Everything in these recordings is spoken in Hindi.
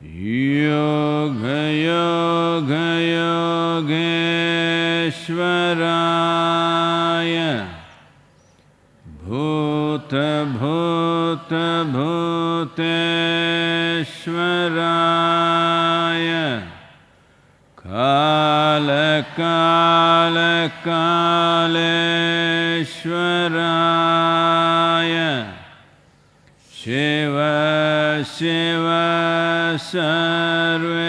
योगयोगयोगेश्वराय भूतभूतभूतेश्वराय कालकालकालेश्वराय शिव शिव सर्वेश्वराय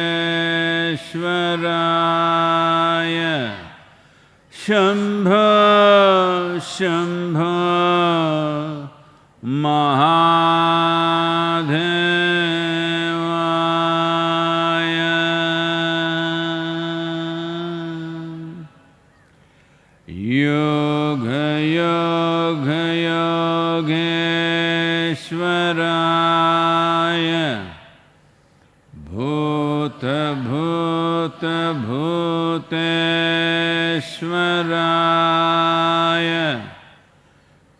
शम्भो शम्भो महादेवाय योगयोगयोगेश्वराय भूतभूतभूतेश्वराय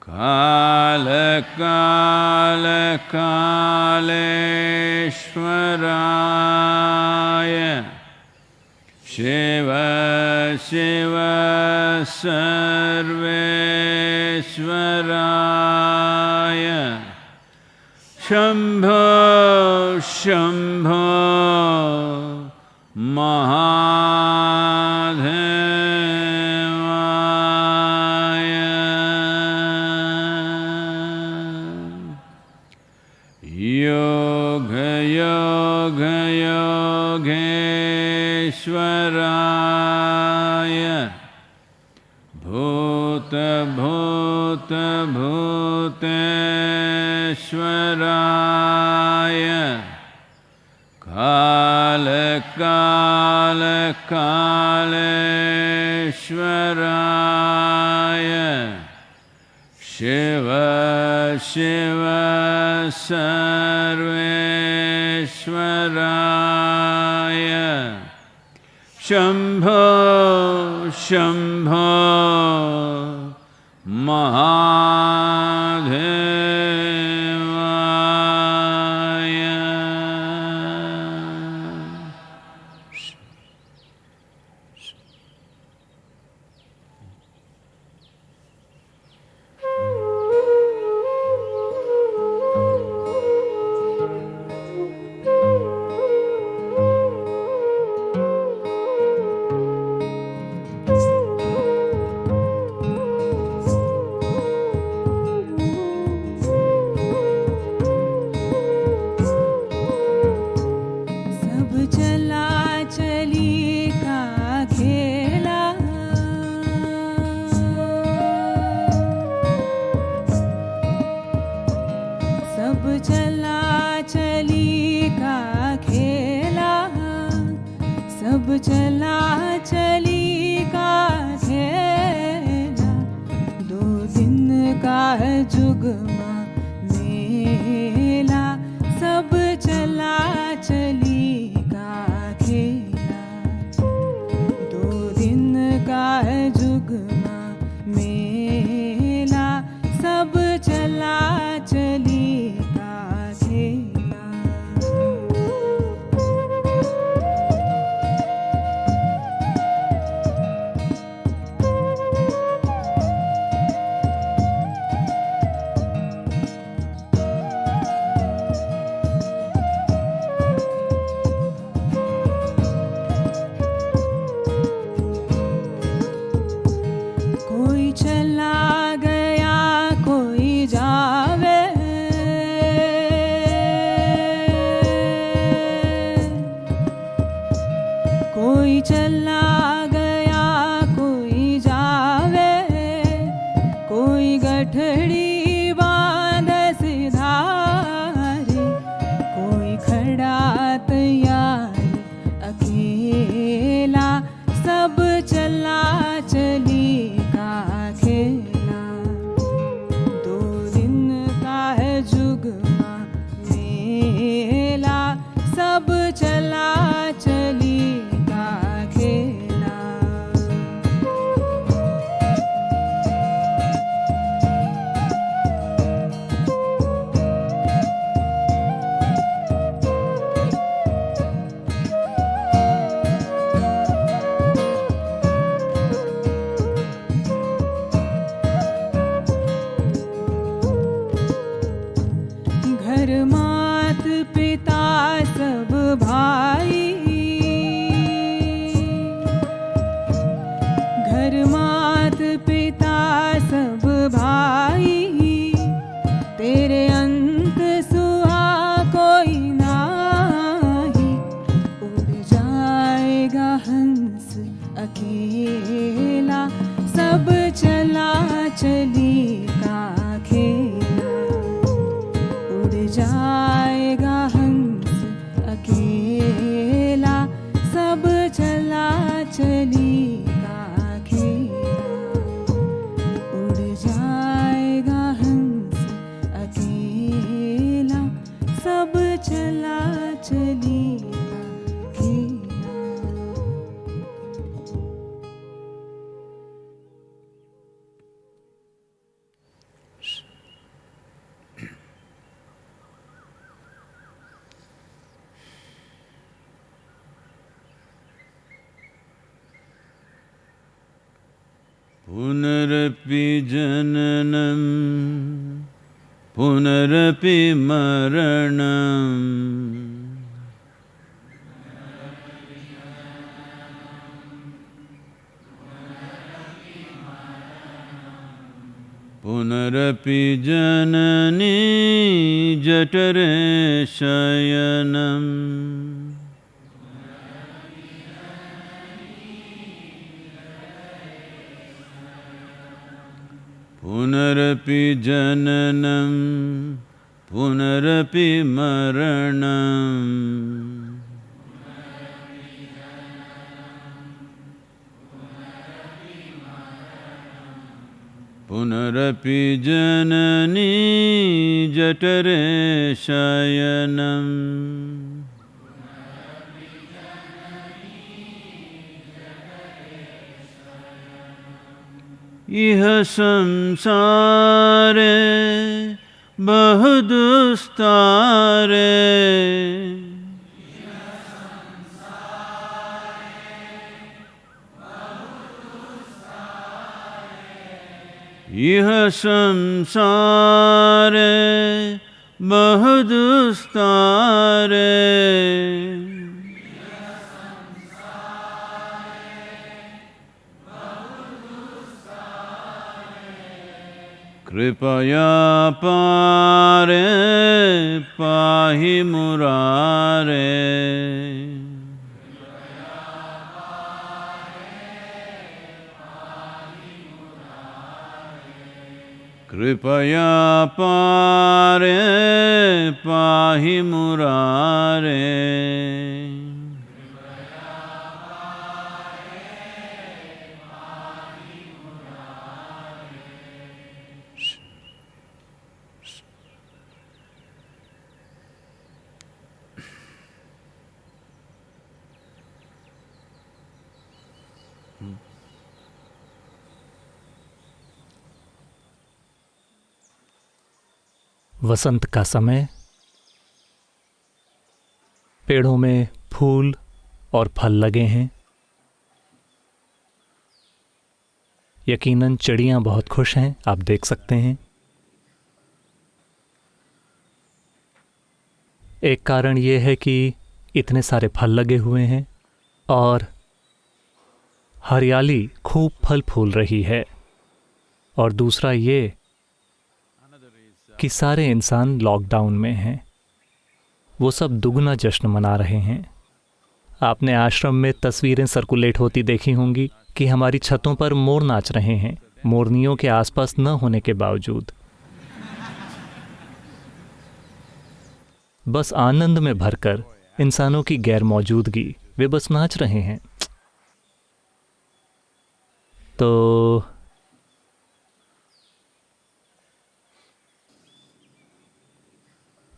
कालकालकालेश्वराय शिव शिव सर्वेश्वराय शम्भो शम्भो महादेवाय योगयोगयोगेश्वराय भूतभूतभूतेश्वराय कालकालकालेश्वराय शिव शिव सर्वेश्वराय शम्भो शम्भो महादेवाय चला चली का खेला, 2 दिन का है जुगमा मेला। सब चला चली का खेला, 2 दिन का है जुगमा मेला। सब चला चली का खेला। कोई चला गया कोई जावे, कोई गठड़ी बांध सिधारे, कोई खड़ा तैयार अकेला। सब चला चली का खेला, 2 दिन का है जुगमा मेला। सब चला चली सब भाई, घर मात पिता सब भाई, तेरे अंत सुहा कोई नाही। उड़ जाएगा हंस अकेला, सब चला चली का खेला। उड़ जाएगा हंस अकेला, सब चला चली का खेला। उड़ जाएगा हंस अकेला, सब चला चली का खेला। पुनरपि जननं पुनरपि मरणम् पुनरपि जननी जठरे शयनम् पुनरपि जननं पुनरपि मरणम् पुनरपि जननी जठरे शयनम् इह संसारे बहुदुस्तारे इह संसारे बहुदुस्तारे कृपया पारे पाहि मुरारे कृपया पारे पाहि मुरारे वसंत का समय, पेड़ों में फूल और फल लगे हैं। यकीनन चिड़ियां बहुत खुश हैं, आप देख सकते हैं। एक कारण यह है कि इतने सारे फल लगे हुए हैं और हरियाली खूब फल फूल रही है। और दूसरा ये कि सारे इंसान लॉकडाउन में हैं, वो सब दुगना जश्न मना रहे हैं। आपने आश्रम में तस्वीरें सर्कुलेट होती देखी होंगी कि हमारी छतों पर मोर नाच रहे हैं, मोरनियों के आसपास न होने के बावजूद। बस आनंद में भरकर इंसानों की गैर मौजूदगी वे बस नाच रहे हैं। तो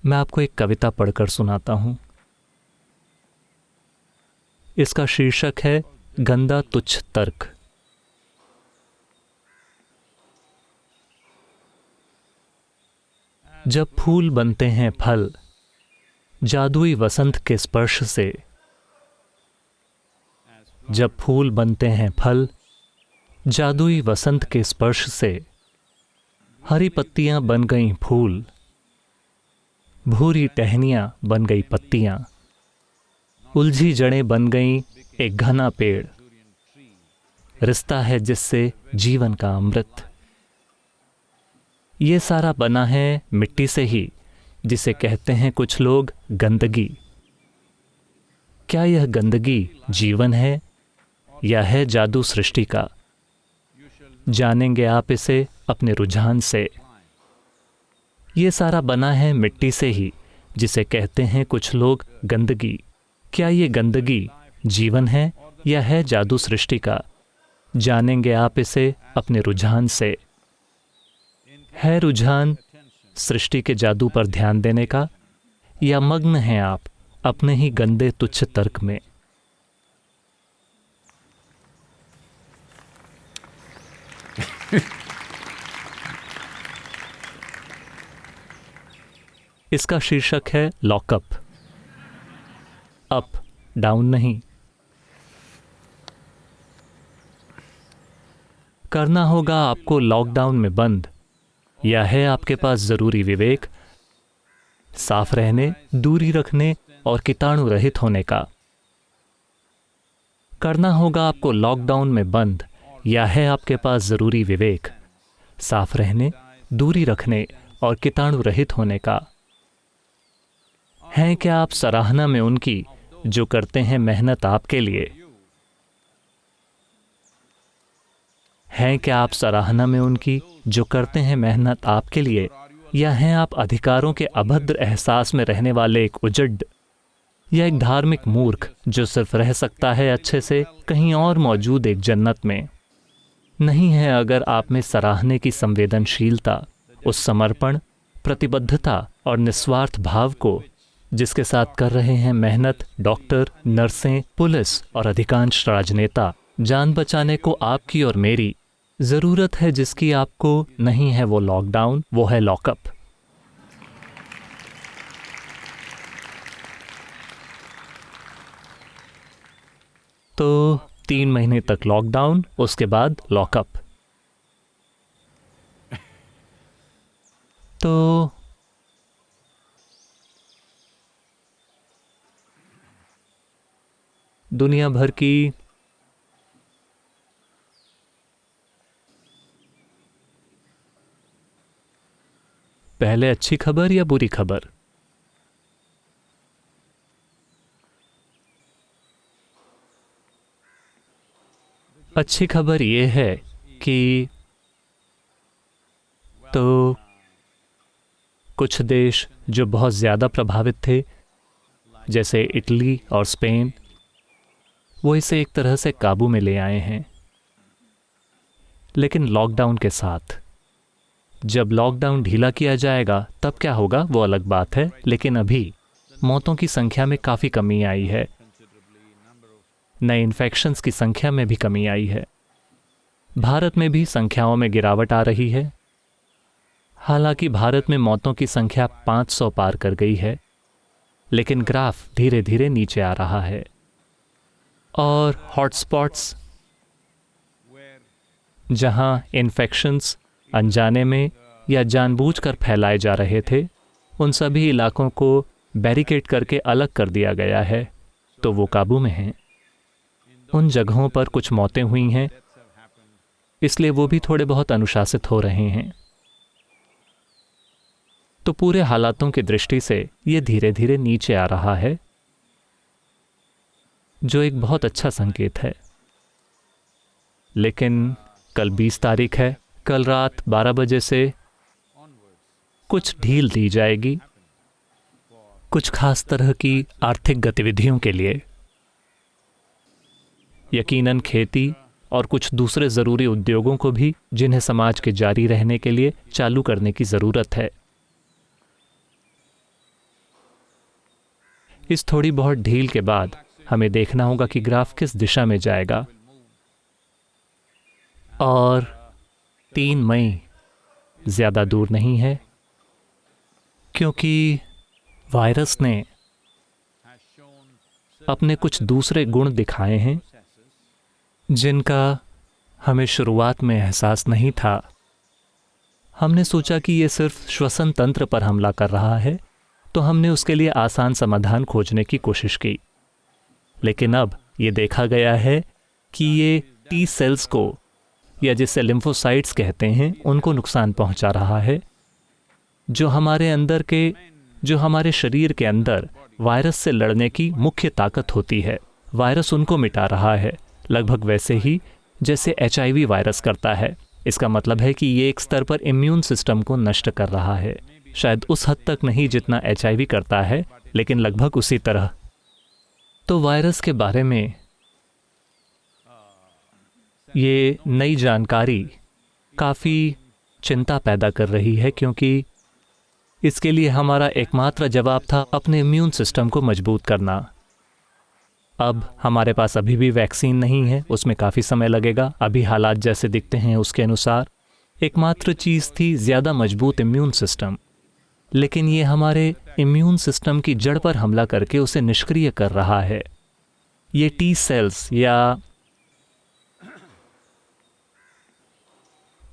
मैं आपको एक कविता पढ़कर सुनाता हूं। इसका शीर्षक है गंदा तुच्छ तर्क। जब फूल बनते हैं फल जादुई वसंत के स्पर्श से, जब फूल बनते हैं फल जादुई वसंत के स्पर्श से, हरी पत्तियां बन गईं फूल, भूरी टहनियां बन गई पत्तियां, उलझी जड़ें बन गई एक घना पेड़। रिश्ता है जिससे जीवन का अमृत। ये सारा बना है मिट्टी से ही, जिसे कहते हैं कुछ लोग गंदगी। क्या यह गंदगी जीवन है या है जादू सृष्टि का? जानेंगे आप इसे अपने रुझान से। ये सारा बना है मिट्टी से ही, जिसे कहते हैं कुछ लोग गंदगी। क्या ये गंदगी जीवन है या है जादू सृष्टि का? जानेंगे आप इसे अपने रुझान से। है रुझान सृष्टि के जादू पर ध्यान देने का, या मग्न हैं आप अपने ही गंदे तुच्छ तर्क में? इसका शीर्षक है लॉकअप। अप डाउन नहीं। करना होगा आपको लॉकडाउन में बंद, या है आपके पास जरूरी विवेक साफ रहने, दूरी रखने और कीटाणु रहित होने का? करना होगा आपको लॉकडाउन में बंद, या है आपके पास जरूरी विवेक साफ रहने, दूरी रखने और कीटाणु रहित होने का? हैं क्या आप सराहना में उनकी जो करते हैं मेहनत आपके लिए? हैं क्या आप सराहना में उनकी जो करते हैं मेहनत आपके लिए, या हैं आप अधिकारों के अभद्र एहसास में रहने वाले एक उजड़, या एक धार्मिक मूर्ख जो सिर्फ रह सकता है अच्छे से कहीं और मौजूद एक जन्नत में? नहीं है अगर आप में सराहने की संवेदनशीलता, उस समर्पण, प्रतिबद्धता और निस्वार्थ भाव को जिसके साथ कर रहे हैं मेहनत डॉक्टर, नर्सें, पुलिस और अधिकांश राजनेता। जान बचाने को आपकी और मेरी जरूरत है, जिसकी आपको नहीं है वो लॉकडाउन, वो है लॉकअप। तो 3 महीने तक लॉकडाउन, उसके बाद लॉकअप। तो दुनिया भर की पहले अच्छी खबर या बुरी खबर? अच्छी खबर यह है कि तो कुछ देश जो बहुत ज़्यादा प्रभावित थे, जैसे इटली और स्पेन, वो इसे एक तरह से काबू में ले आए हैं। लेकिन लॉकडाउन के साथ, जब लॉकडाउन ढीला किया जाएगा तब क्या होगा वो अलग बात है। लेकिन अभी मौतों की संख्या में काफ़ी कमी आई है, नए इन्फेक्शंस की संख्या में भी कमी आई है। भारत में भी संख्याओं में गिरावट आ रही है। हालांकि भारत में मौतों की संख्या 500 पार कर गई है, लेकिन ग्राफ धीरे धीरे नीचे आ रहा है। और हॉटस्पॉट्स, जहां इन्फेक्शंस अनजाने में या जानबूझकर फैलाए जा रहे थे, उन सभी इलाकों को बैरिकेड करके अलग कर दिया गया है, तो वो काबू में हैं। उन जगहों पर कुछ मौतें हुई हैं, इसलिए वो भी थोड़े बहुत अनुशासित हो रहे हैं। तो पूरे हालातों की दृष्टि से ये धीरे धीरे नीचे आ रहा है, जो एक बहुत अच्छा संकेत है। लेकिन कल 20 तारीख है, कल रात 12 बजे से कुछ ढील दी जाएगी कुछ खास तरह की आर्थिक गतिविधियों के लिए। यकीनन खेती और कुछ दूसरे ज़रूरी उद्योगों को भी, जिन्हें समाज के जारी रहने के लिए चालू करने की ज़रूरत है। इस थोड़ी बहुत ढील के बाद हमें देखना होगा कि ग्राफ किस दिशा में जाएगा। और 3 मई ज़्यादा दूर नहीं है, क्योंकि वायरस ने अपने कुछ दूसरे गुण दिखाए हैं जिनका हमें शुरुआत में एहसास नहीं था। हमने सोचा कि ये सिर्फ श्वसन तंत्र पर हमला कर रहा है, तो हमने उसके लिए आसान समाधान खोजने की कोशिश की। लेकिन अब ये देखा गया है कि ये टी सेल्स को, या जिसे लिम्फोसाइट्स कहते हैं, उनको नुकसान पहुंचा रहा है, जो हमारे शरीर के अंदर वायरस से लड़ने की मुख्य ताकत होती है। वायरस उनको मिटा रहा है, लगभग वैसे ही जैसे HIV वायरस करता है। इसका मतलब है कि ये एक स्तर पर इम्यून सिस्टम को नष्ट कर रहा है। शायद उस हद तक नहीं जितना HIV करता है, लेकिन लगभग उसी तरह। तो वायरस के बारे में ये नई जानकारी काफ़ी चिंता पैदा कर रही है, क्योंकि इसके लिए हमारा एकमात्र जवाब था अपने इम्यून सिस्टम को मजबूत करना। अब हमारे पास अभी भी वैक्सीन नहीं है, उसमें काफ़ी समय लगेगा। अभी हालात जैसे दिखते हैं उसके अनुसार एकमात्र चीज़ थी ज़्यादा मजबूत इम्यून सिस्टम। लेकिन ये हमारे इम्यून सिस्टम की जड़ पर हमला करके उसे निष्क्रिय कर रहा है। ये टी सेल्स या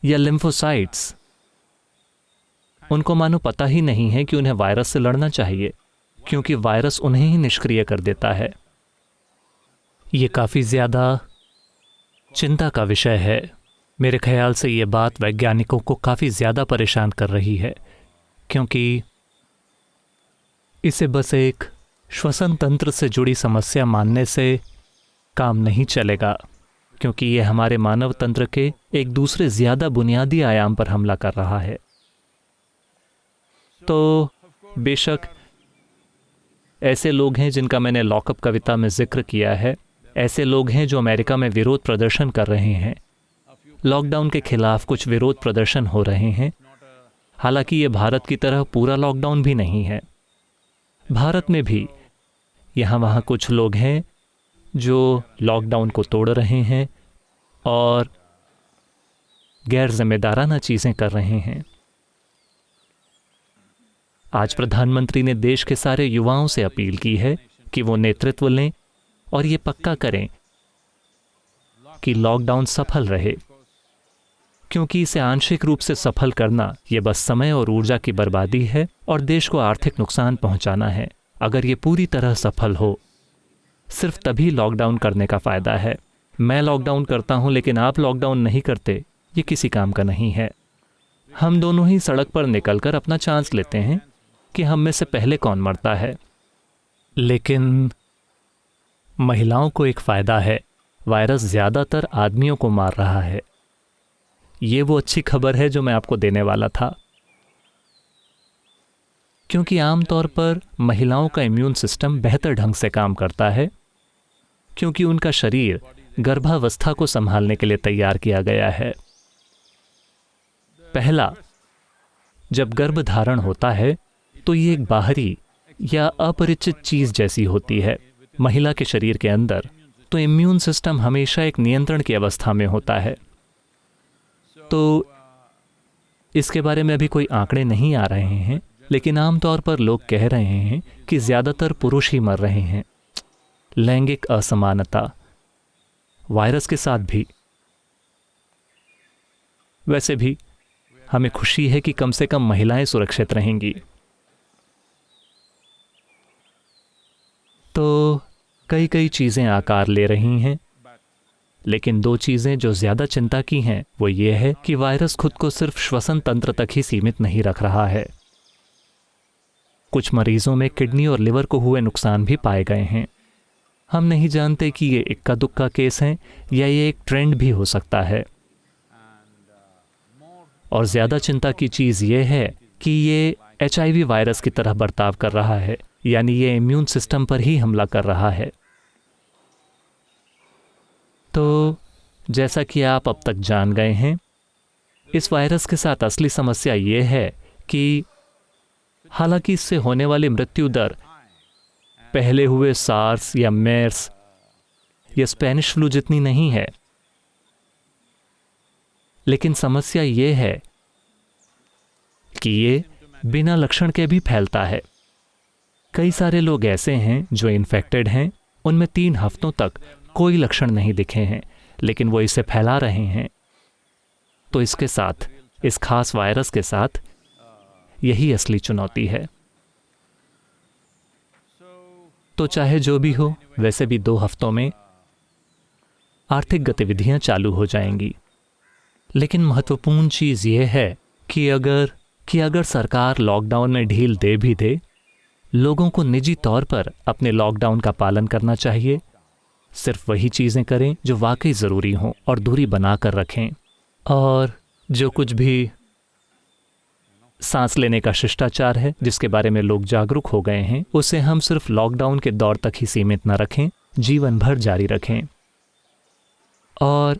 लिम्फोसाइट्स, उनको मानो पता ही नहीं है कि उन्हें वायरस से लड़ना चाहिए, क्योंकि वायरस उन्हें ही निष्क्रिय कर देता है। ये काफ़ी ज़्यादा चिंता का विषय है। मेरे ख्याल से ये बात वैज्ञानिकों को काफ़ी ज़्यादा परेशान कर रही है, क्योंकि इसे बस एक श्वसन तंत्र से जुड़ी समस्या मानने से काम नहीं चलेगा, क्योंकि ये हमारे मानव तंत्र के एक दूसरे ज़्यादा बुनियादी आयाम पर हमला कर रहा है। तो बेशक ऐसे लोग हैं जिनका मैंने लॉकअप कविता में जिक्र किया है, ऐसे लोग हैं जो अमेरिका में विरोध प्रदर्शन कर रहे हैं। लॉकडाउन के खिलाफ कुछ विरोध प्रदर्शन हो रहे हैं। हालांकि ये भारत की तरह पूरा लॉकडाउन भी नहीं है। भारत में भी यहाँ वहाँ कुछ लोग हैं जो लॉकडाउन को तोड़ रहे हैं और गैर जिम्मेदाराना चीज़ें कर रहे हैं। आज प्रधानमंत्री ने देश के सारे युवाओं से अपील की है कि वो नेतृत्व लें और ये पक्का करें कि लॉकडाउन सफल रहे, क्योंकि इसे आंशिक रूप से सफल करना ये बस समय और ऊर्जा की बर्बादी है और देश को आर्थिक नुकसान पहुंचाना है। अगर ये पूरी तरह सफल हो, सिर्फ तभी लॉकडाउन करने का फ़ायदा है। मैं लॉकडाउन करता हूं लेकिन आप लॉकडाउन नहीं करते, ये किसी काम का नहीं है। हम दोनों ही सड़क पर निकलकर अपना चांस लेते हैं कि हम में से पहले कौन मरता है। लेकिन महिलाओं को एक फ़ायदा है, वायरस ज़्यादातर आदमियों को मार रहा है। ये वो अच्छी खबर है जो मैं आपको देने वाला था, क्योंकि आमतौर पर महिलाओं का इम्यून सिस्टम बेहतर ढंग से काम करता है, क्योंकि उनका शरीर गर्भावस्था को संभालने के लिए तैयार किया गया है। पहला, जब गर्भ धारण होता है तो ये एक बाहरी या अपरिचित चीज़ जैसी होती है महिला के शरीर के अंदर, तो इम्यून सिस्टम हमेशा एक नियंत्रण की अवस्था में होता है। तो इसके बारे में अभी कोई आंकड़े नहीं आ रहे हैं, लेकिन आमतौर पर लोग कह रहे हैं कि ज़्यादातर पुरुष ही मर रहे हैं। लैंगिक असमानता वायरस के साथ भी। वैसे भी हमें खुशी है कि कम से कम महिलाएं सुरक्षित रहेंगी। तो कई चीज़ें आकार ले रही हैं, लेकिन दो चीज़ें जो ज़्यादा चिंता की हैं वो ये है कि वायरस खुद को सिर्फ श्वसन तंत्र तक ही सीमित नहीं रख रहा है। कुछ मरीजों में किडनी और लिवर को हुए नुकसान भी पाए गए हैं। हम नहीं जानते कि ये इक्का दुक्का केस हैं या ये एक ट्रेंड भी हो सकता है। और ज़्यादा चिंता की चीज़ ये है कि ये HIV वायरस की तरह बर्ताव कर रहा है, यानी ये इम्यून सिस्टम पर ही हमला कर रहा है। तो जैसा कि आप अब तक जान गए हैं, इस वायरस के साथ असली समस्या ये है कि हालांकि इससे होने वाली मृत्यु दर पहले हुए सार्स या मेर्स या स्पेनिश फ्लू जितनी नहीं है, लेकिन समस्या ये है कि ये बिना लक्षण के भी फैलता है। कई सारे लोग ऐसे हैं जो इन्फेक्टेड हैं, उनमें 3 हफ्तों तक कोई लक्षण नहीं दिखे हैं, लेकिन वो इसे फैला रहे हैं। तो इसके साथ, इस खास वायरस के साथ, यही असली चुनौती है। तो चाहे जो भी हो, वैसे भी 2 हफ्तों में आर्थिक गतिविधियां चालू हो जाएंगी। लेकिन महत्वपूर्ण चीज़ यह है कि अगर सरकार लॉकडाउन में ढील दे भी दे, लोगों को निजी तौर पर अपने लॉकडाउन का पालन करना चाहिए। सिर्फ वही चीज़ें करें जो वाकई ज़रूरी हों और दूरी बनाकर रखें। और जो कुछ भी सांस लेने का शिष्टाचार है जिसके बारे में लोग जागरूक हो गए हैं, उसे हम सिर्फ लॉकडाउन के दौर तक ही सीमित न रखें, जीवन भर जारी रखें। और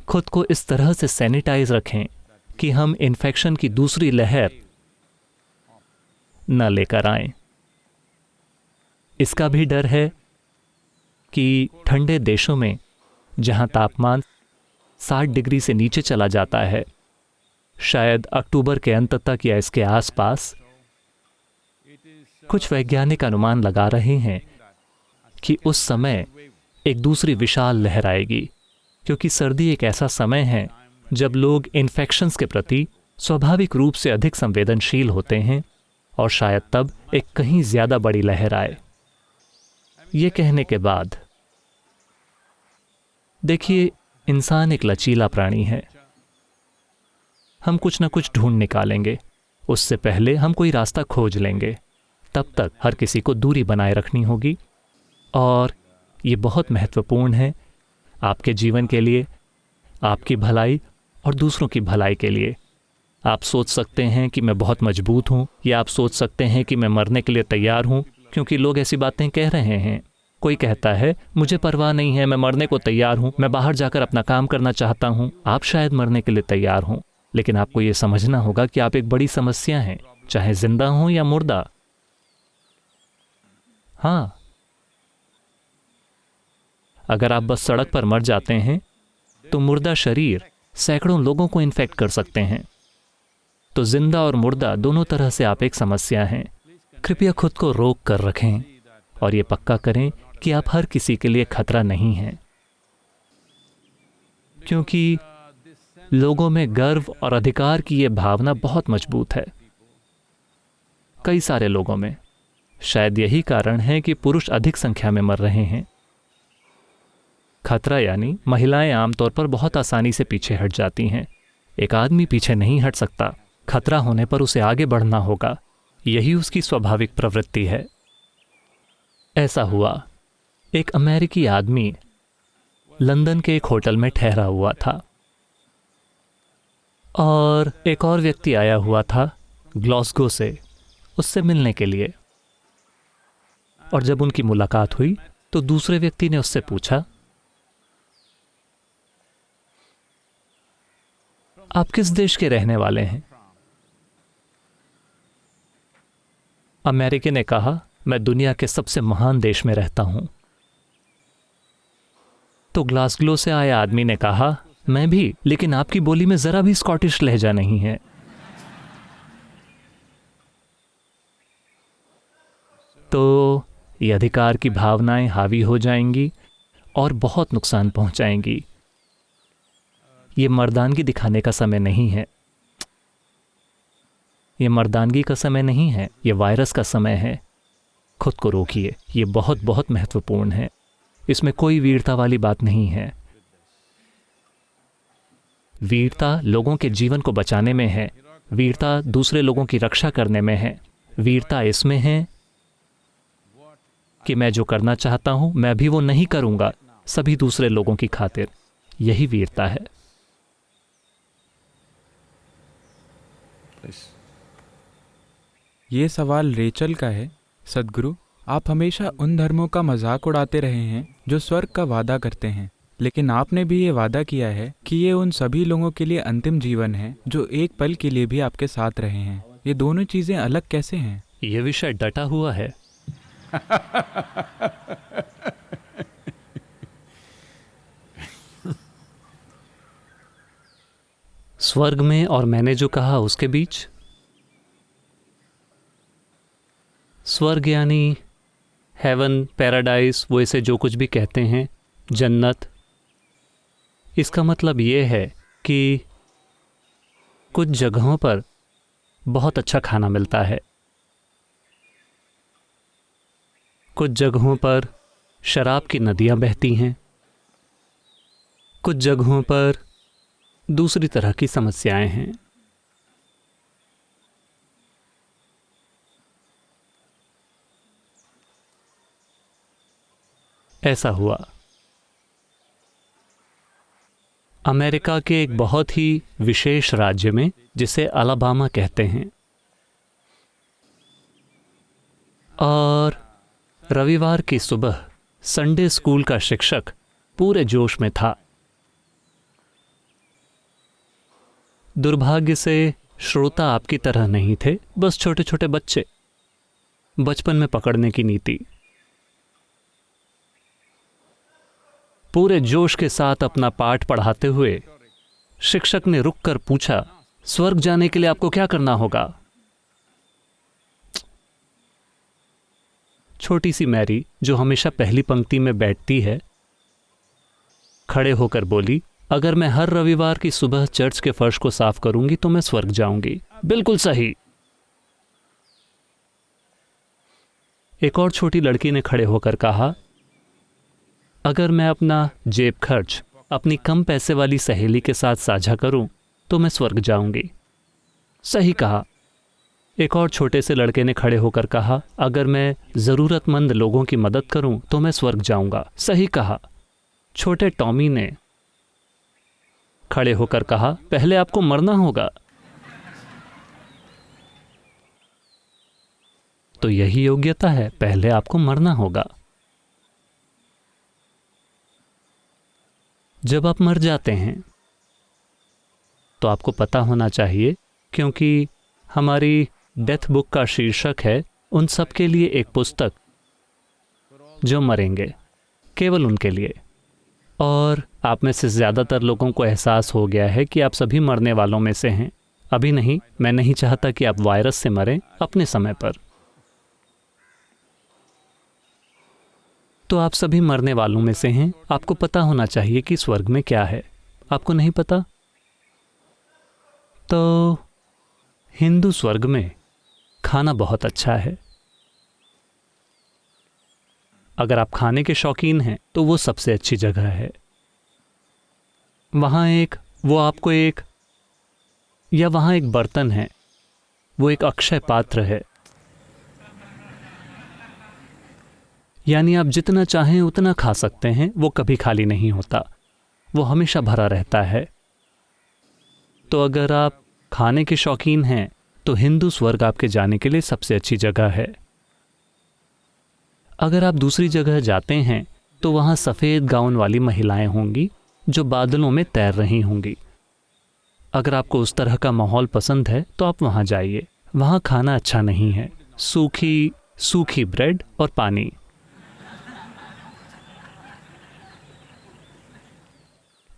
खुद को इस तरह से सैनिटाइज रखें कि हम इन्फेक्शन की दूसरी लहर न लेकर आएं। इसका भी डर है कि ठंडे देशों में जहां तापमान 60 डिग्री से नीचे चला जाता है, शायद अक्टूबर के अंत तक या इसके आसपास, कुछ वैज्ञानिक अनुमान लगा रहे हैं कि उस समय एक दूसरी विशाल लहर आएगी, क्योंकि सर्दी एक ऐसा समय है जब लोग इन्फेक्शंस के प्रति स्वाभाविक रूप से अधिक संवेदनशील होते हैं, और शायद तब एक कहीं ज्यादा बड़ी लहर आए। ये कहने के बाद देखिए, इंसान एक लचीला प्राणी है। हम कुछ ना कुछ ढूंढ निकालेंगे, उससे पहले हम कोई रास्ता खोज लेंगे। तब तक हर किसी को दूरी बनाए रखनी होगी, और ये बहुत महत्वपूर्ण है आपके जीवन के लिए, आपकी भलाई और दूसरों की भलाई के लिए। आप सोच सकते हैं कि मैं बहुत मजबूत हूँ, या आप सोच सकते हैं कि मैं मरने के लिए तैयार हूँ, क्योंकि लोग ऐसी बातें कह रहे हैं। कोई कहता है मुझे परवाह नहीं है, मैं मरने को तैयार हूँ, मैं बाहर जाकर अपना काम करना चाहता हूँ। आप शायद मरने के लिए तैयार हों, लेकिन आपको ये समझना होगा कि आप एक बड़ी समस्या हैं, चाहे जिंदा हों या मुर्दा। हाँ, अगर आप बस सड़क पर मर जाते हैं तो मुर्दा शरीर सैकड़ों लोगों को इन्फेक्ट कर सकते हैं। तो जिंदा और मुर्दा दोनों तरह से आप एक समस्या हैं। कृपया खुद को रोक कर रखें और ये पक्का करें कि आप हर किसी के लिए खतरा नहीं हैं, क्योंकि लोगों में गर्व और अधिकार की ये भावना बहुत मजबूत है, कई सारे लोगों में। शायद यही कारण है कि पुरुष अधिक संख्या में मर रहे हैं। खतरा यानी महिलाएं आमतौर पर बहुत आसानी से पीछे हट जाती हैं। एक आदमी पीछे नहीं हट सकता, खतरा होने पर उसे आगे बढ़ना होगा, यही उसकी स्वाभाविक प्रवृत्ति है। ऐसा हुआ, एक अमेरिकी आदमी लंदन के एक होटल में ठहरा हुआ था, और एक और व्यक्ति आया हुआ था ग्लासगो से उससे मिलने के लिए। और जब उनकी मुलाकात हुई तो दूसरे व्यक्ति ने उससे पूछा, आप किस देश के रहने वाले हैं? अमेरिकी ने कहा, मैं दुनिया के सबसे महान देश में रहता हूं। तो ग्लासगो से आए आदमी ने कहा, मैं भी, लेकिन आपकी बोली में जरा भी स्कॉटिश लहजा नहीं है। तो ये अधिकार की भावनाएं हावी हो जाएंगी और बहुत नुकसान पहुंचाएंगी। ये मर्दानगी दिखाने का समय नहीं है, ये मर्दानगी का समय नहीं है, ये वायरस का समय है। खुद को रोकिए, ये बहुत बहुत महत्वपूर्ण है। इसमें कोई वीरता वाली बात नहीं है। वीरता लोगों के जीवन को बचाने में है, वीरता दूसरे लोगों की रक्षा करने में है। वीरता इसमें है कि मैं जो करना चाहता हूं मैं भी वो नहीं करूंगा सभी दूसरे लोगों की खातिर। यही वीरता है। ये सवाल रेचल का है। सद्गुरु, आप हमेशा उन धर्मों का मजाक उड़ाते रहे हैं जो स्वर्ग का वादा करते हैं, लेकिन आपने भी ये वादा किया है कि ये उन सभी लोगों के लिए अंतिम जीवन है जो एक पल के लिए भी आपके साथ रहे हैं। ये दोनों चीजें अलग कैसे हैं? ये विषय डटा हुआ है। स्वर्ग में और मैंने जो कहा उसके बीच। स्वर्ग यानी हेवन, पैराडाइज, वो इसे जो कुछ भी कहते हैं, जन्नत। इसका मतलब ये है कि कुछ जगहों पर बहुत अच्छा खाना मिलता है, कुछ जगहों पर शराब की नदियां बहती हैं, कुछ जगहों पर दूसरी तरह की समस्याएं हैं। ऐसा हुआ अमेरिका के एक बहुत ही विशेष राज्य में, जिसे अलाबामा कहते हैं, और रविवार की सुबह संडे स्कूल का शिक्षक पूरे जोश में था। दुर्भाग्य से श्रोता आपकी तरह नहीं थे, बस छोटे छोटे बच्चे, बचपन में पकड़ने की नीति। पूरे जोश के साथ अपना पाठ पढ़ाते हुए शिक्षक ने रुककर पूछा, स्वर्ग जाने के लिए आपको क्या करना होगा? छोटी सी मैरी, जो हमेशा पहली पंक्ति में बैठती है, खड़े होकर बोली, अगर मैं हर रविवार की सुबह चर्च के फर्श को साफ करूंगी तो मैं स्वर्ग जाऊंगी। बिल्कुल सही। एक और छोटी लड़की ने खड़े होकर कहा, अगर मैं अपना जेब खर्च अपनी कम पैसे वाली सहेली के साथ साझा करूं तो मैं स्वर्ग जाऊंगी। सही कहा। एक और छोटे से लड़के ने खड़े होकर कहा, अगर मैं ज़रूरतमंद लोगों की मदद करूं तो मैं स्वर्ग जाऊंगा। सही कहा। छोटे टॉमी ने खड़े होकर कहा, पहले आपको मरना होगा। तो यही योग्यता है, पहले आपको मरना होगा। जब आप मर जाते हैं तो आपको पता होना चाहिए, क्योंकि हमारी डेथ बुक का शीर्षक है उन सब के लिए एक पुस्तक जो मरेंगे, केवल उनके लिए। और आप में से ज़्यादातर लोगों को एहसास हो गया है कि आप सभी मरने वालों में से हैं। अभी नहीं, मैं नहीं चाहता कि आप वायरस से मरें, अपने समय पर। तो आप सभी मरने वालों में से हैं। आपको पता होना चाहिए कि स्वर्ग में क्या है। आपको नहीं पता? तो हिंदू स्वर्ग में खाना बहुत अच्छा है। अगर आप खाने के शौकीन हैं तो वो सबसे अच्छी जगह है। वहाँ एक बर्तन है, वो एक अक्षय पात्र है। यानी आप जितना चाहें उतना खा सकते हैं, वो कभी खाली नहीं होता, वो हमेशा भरा रहता है। तो अगर आप खाने के शौकीन हैं तो हिंदू स्वर्ग आपके जाने के लिए सबसे अच्छी जगह है। अगर आप दूसरी जगह जाते हैं तो वहाँ सफ़ेद गाउन वाली महिलाएं होंगी जो बादलों में तैर रही होंगी। अगर आपको उस तरह का माहौल पसंद है तो आप वहाँ जाइए। वहाँ खाना अच्छा नहीं है, सूखी ब्रेड और पानी।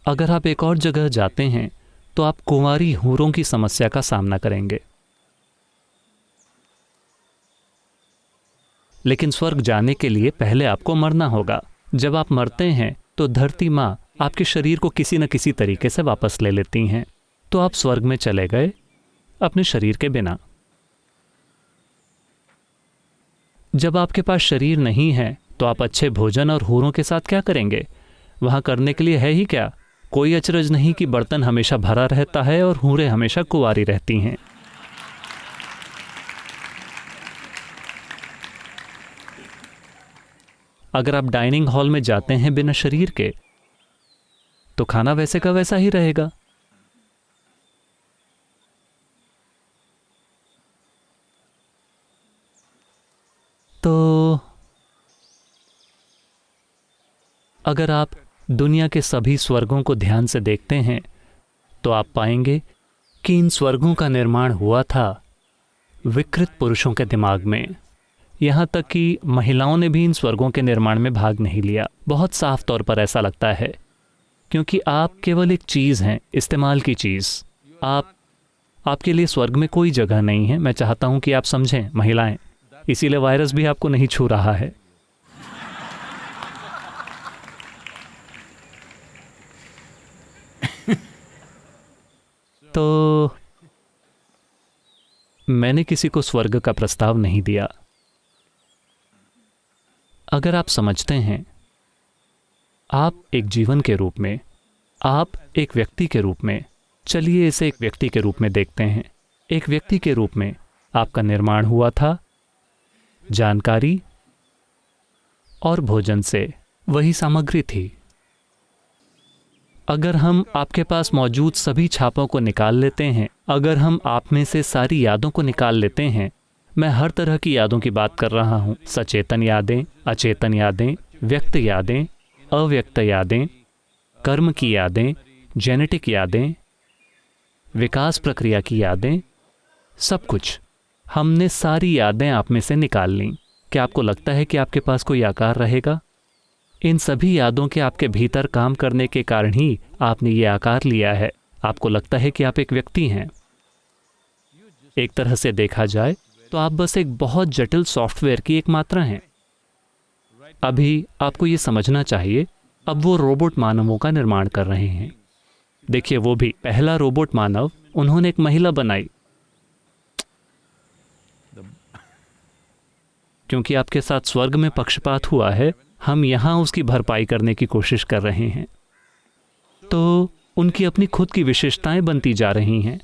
अगर आप एक और जगह जाते हैं तो आप कुंवारी हूरों की समस्या का सामना करेंगे। लेकिन स्वर्ग जाने के लिए पहले आपको मरना होगा। जब आप मरते हैं तो धरती माँ आपके शरीर को किसी न किसी तरीके से वापस ले लेती हैं। तो आप स्वर्ग में चले गए अपने शरीर के बिना। जब आपके पास शरीर नहीं है तो आप अच्छे भोजन और हूरों के साथ क्या करेंगे? वहाँ करने के लिए है ही क्या? कोई अचरज नहीं कि बर्तन हमेशा भरा रहता है और हूरें हमेशा कुंवारी रहती हैं। अगर आप डाइनिंग हॉल में जाते हैं बिना शरीर के तो खाना वैसे का वैसा ही रहेगा। तो अगर आप दुनिया के सभी स्वर्गों को ध्यान से देखते हैं तो आप पाएंगे कि इन स्वर्गों का निर्माण हुआ था विकृत पुरुषों के दिमाग में। यहाँ तक कि महिलाओं ने भी इन स्वर्गों के निर्माण में भाग नहीं लिया। बहुत साफ तौर पर ऐसा लगता है, क्योंकि आप केवल एक चीज़ हैं, इस्तेमाल की चीज़। आपके लिए स्वर्ग में कोई जगह नहीं है। मैं चाहता हूँ कि आप समझें, महिलाएं, इसीलिए वायरस भी आपको नहीं छू रहा है। तो मैंने किसी को स्वर्ग का प्रस्ताव नहीं दिया। अगर आप समझते हैं, आप एक जीवन के रूप में, आप एक व्यक्ति के रूप में, चलिए इसे एक व्यक्ति के रूप में देखते हैं। एक व्यक्ति के रूप में आपका निर्माण हुआ था जानकारी और भोजन से, वही सामग्री थी। अगर हम आपके पास मौजूद सभी छापों को निकाल लेते हैं, अगर हम आप में से सारी यादों को निकाल लेते हैं, मैं हर तरह की यादों की बात कर रहा हूँ, सचेतन यादें, अचेतन यादें, व्यक्त यादें, अव्यक्त यादें, कर्म की यादें, जेनेटिक यादें, विकास प्रक्रिया की यादें, सब कुछ हमने सारी यादें आप में से निकाल लीं। क्या आपको लगता है कि आपके पास कोई आकार रहेगा? इन सभी यादों के आपके भीतर काम करने के कारण ही आपने ये आकार लिया है। आपको लगता है कि आप एक व्यक्ति हैं। एक तरह से देखा जाए तो आप बस एक बहुत जटिल सॉफ्टवेयर की एक मात्रा हैं। अभी आपको ये समझना चाहिए, अब वो रोबोट मानवों का निर्माण कर रहे हैं। देखिए, वो भी पहला रोबोट मानव उन्होंने एक महिला बनाई, क्योंकि आपके साथ स्वर्ग में पक्षपात हुआ है, हम यहाँ उसकी भरपाई करने की कोशिश कर रहे हैं। तो उनकी अपनी खुद की विशेषताएं बनती जा रही हैं।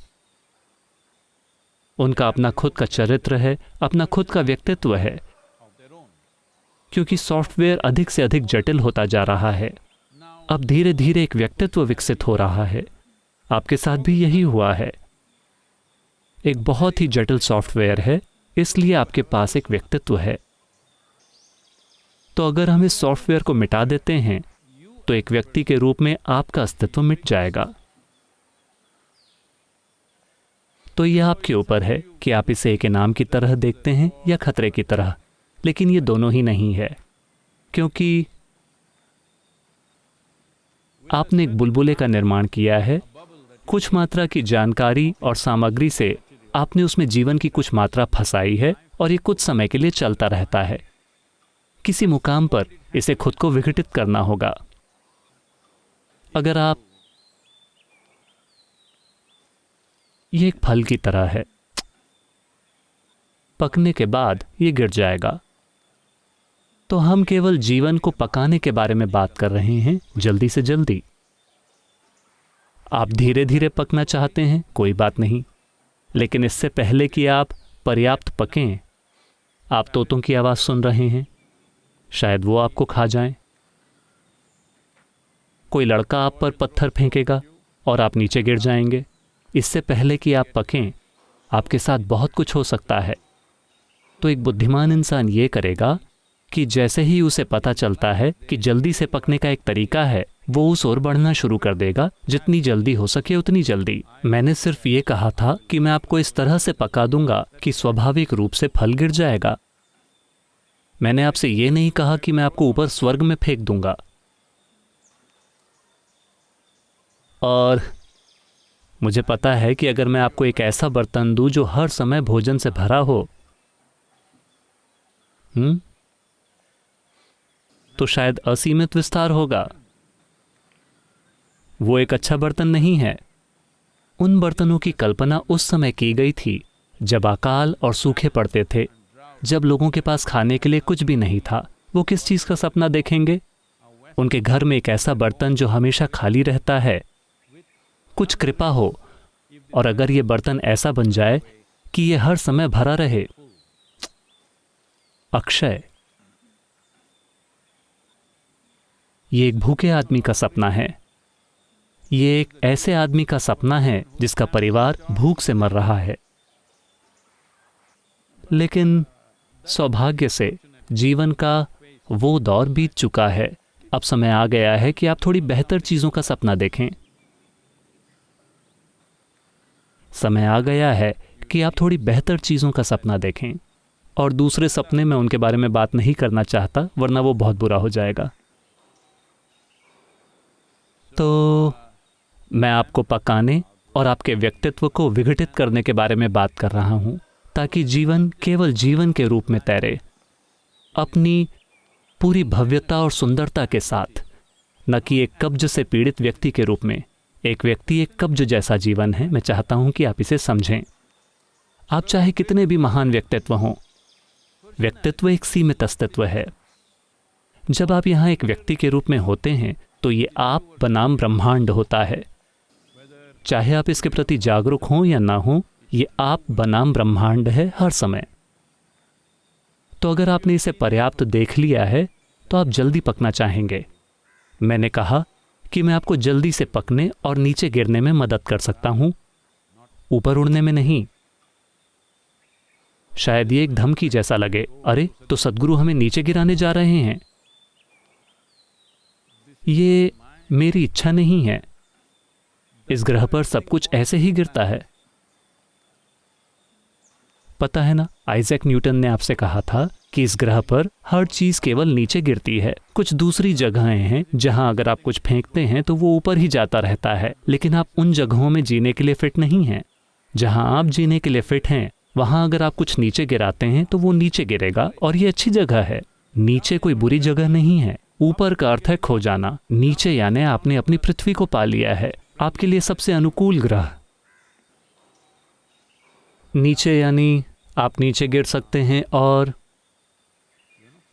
उनका अपना खुद का चरित्र है, अपना खुद का व्यक्तित्व है, क्योंकि सॉफ्टवेयर अधिक से अधिक जटिल होता जा रहा है। अब धीरे धीरे एक व्यक्तित्व विकसित हो रहा है। आपके साथ भी यही हुआ है। एक बहुत ही जटिल सॉफ्टवेयर है, इसलिए आपके पास एक व्यक्तित्व है। तो अगर हम इस सॉफ्टवेयर को मिटा देते हैं तो एक व्यक्ति के रूप में आपका अस्तित्व मिट जाएगा। तो यह आपके ऊपर है कि आप इसे एक इनाम की तरह देखते हैं या खतरे की तरह, लेकिन ये दोनों ही नहीं है, क्योंकि आपने एक बुलबुले का निर्माण किया है। कुछ मात्रा की जानकारी और सामग्री से आपने उसमें जीवन की कुछ मात्रा फंसाई है और ये कुछ समय के लिए चलता रहता है। किसी मुकाम पर इसे खुद को विघटित करना होगा। अगर आप, ये एक फल की तरह है, पकने के बाद ये गिर जाएगा। तो हम केवल जीवन को पकाने के बारे में बात कर रहे हैं, जल्दी से जल्दी। आप धीरे धीरे पकना चाहते हैं, कोई बात नहीं, लेकिन इससे पहले कि आप पर्याप्त पकें, आप तोतों की आवाज़ सुन रहे हैं, शायद वो आपको खा जाएं। कोई लड़का आप पर पत्थर फेंकेगा और आप नीचे गिर जाएंगे। इससे पहले कि आप पकें, आपके साथ बहुत कुछ हो सकता है। तो एक बुद्धिमान इंसान ये करेगा कि जैसे ही उसे पता चलता है कि जल्दी से पकने का एक तरीका है, वो उस ओर बढ़ना शुरू कर देगा, जितनी जल्दी हो सके उतनी जल्दी। मैंने सिर्फ ये कहा था कि मैं आपको इस तरह से पका दूंगा कि स्वाभाविक रूप से फल गिर जाएगा। मैंने आपसे ये नहीं कहा कि मैं आपको ऊपर स्वर्ग में फेंक दूंगा। और मुझे पता है कि अगर मैं आपको एक ऐसा बर्तन दूं जो हर समय भोजन से भरा हो, तो शायद असीमित विस्तार होगा। वो एक अच्छा बर्तन नहीं है। उन बर्तनों की कल्पना उस समय की गई थी जब अकाल और सूखे पड़ते थे, जब लोगों के पास खाने के लिए कुछ भी नहीं था। वो किस चीज़ का सपना देखेंगे? उनके घर में एक ऐसा बर्तन जो हमेशा खाली रहता है, कुछ कृपा हो, और अगर ये बर्तन ऐसा बन जाए कि ये हर समय भरा रहे। अक्षय, ये एक भूखे आदमी का सपना है। ये एक ऐसे आदमी का सपना है जिसका परिवार भूख से मर रहा है। लेकिन सौभाग्य से जीवन का वो दौर बीत चुका है। अब समय आ गया है कि आप थोड़ी बेहतर चीजों का सपना देखें। समय आ गया है कि आप थोड़ी बेहतर चीजों का सपना देखें। और दूसरे सपने में उनके बारे में बात नहीं करना चाहता, वरना वो बहुत बुरा हो जाएगा। तो मैं आपको पकाने और आपके व्यक्तित्व को विघटित करने के बारे में बात कर रहा हूं, ताकि जीवन केवल जीवन के रूप में तैरे, अपनी पूरी भव्यता और सुंदरता के साथ, न कि एक कब्ज से पीड़ित व्यक्ति के रूप में। एक व्यक्ति एक कब्ज जैसा जीवन है। मैं चाहता हूं कि आप इसे समझें। आप चाहे कितने भी महान व्यक्तित्व हों, व्यक्तित्व एक सीमित अस्तित्व है। जब आप यहाँ एक व्यक्ति के रूप में होते हैं तो ये आप बनाम ब्रह्मांड होता है। चाहे आप इसके प्रति जागरूक हों या ना हों, ये आप बनाम ब्रह्मांड है हर समय। तो अगर आपने इसे पर्याप्त देख लिया है तो आप जल्दी पकना चाहेंगे। मैंने कहा कि मैं आपको जल्दी से पकने और नीचे गिरने में मदद कर सकता हूं, ऊपर उड़ने में नहीं। शायद ये एक धमकी जैसा लगे, अरे तो सद्गुरु हमें नीचे गिराने जा रहे हैं। ये मेरी इच्छा नहीं है। इस ग्रह पर सब कुछ ऐसे ही गिरता है। पता है ना, आइजैक न्यूटन ने आपसे कहा था कि इस ग्रह पर हर चीज केवल नीचे गिरती है। कुछ दूसरी जगहें हैं जहां अगर आप कुछ फेंकते हैं तो वो ऊपर ही जाता रहता है, लेकिन आप उन जगहों में जीने के लिए फिट नहीं हैं। जहां आप जीने के लिए फिट हैं वहां अगर आप कुछ नीचे गिराते हैं तो वो नीचे गिरेगा, और ये अच्छी जगह है। नीचे कोई बुरी जगह नहीं है। ऊपर का अर्थ है खो जाना, नीचे यानी आपने अपनी पृथ्वी को पा लिया है, आपके लिए सबसे अनुकूल ग्रह। नीचे यानी आप नीचे गिर सकते हैं। और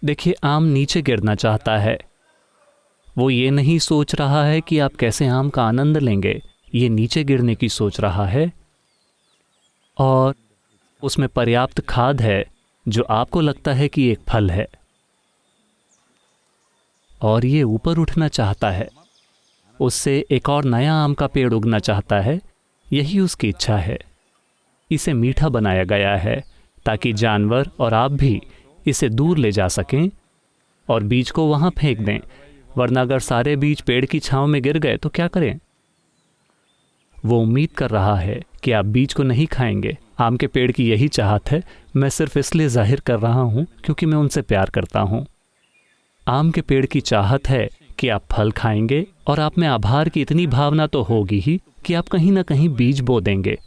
देखिए, आम नीचे गिरना चाहता है। वो ये नहीं सोच रहा है कि आप कैसे आम का आनंद लेंगे, ये नीचे गिरने की सोच रहा है। और उसमें पर्याप्त खाद है जो आपको लगता है कि एक फल है, और ये ऊपर उठना चाहता है। उससे एक और नया आम का पेड़ उगना चाहता है। यही उसकी इच्छा है। इसे मीठा बनाया गया है ताकि जानवर और आप भी इसे दूर ले जा सकें और बीज को वहां फेंक दें, वरना अगर सारे बीज पेड़ की छांव में गिर गए तो क्या करें? वो उम्मीद कर रहा है कि आप बीज को नहीं खाएंगे। आम के पेड़ की यही चाहत है। मैं सिर्फ इसलिए जाहिर कर रहा हूं क्योंकि मैं उनसे प्यार करता हूं। आम के पेड़ की चाहत है कि आप फल खाएंगे, और आप में आभार की इतनी भावना तो होगी ही कि आप कहीं ना कहीं बीज बो देंगे।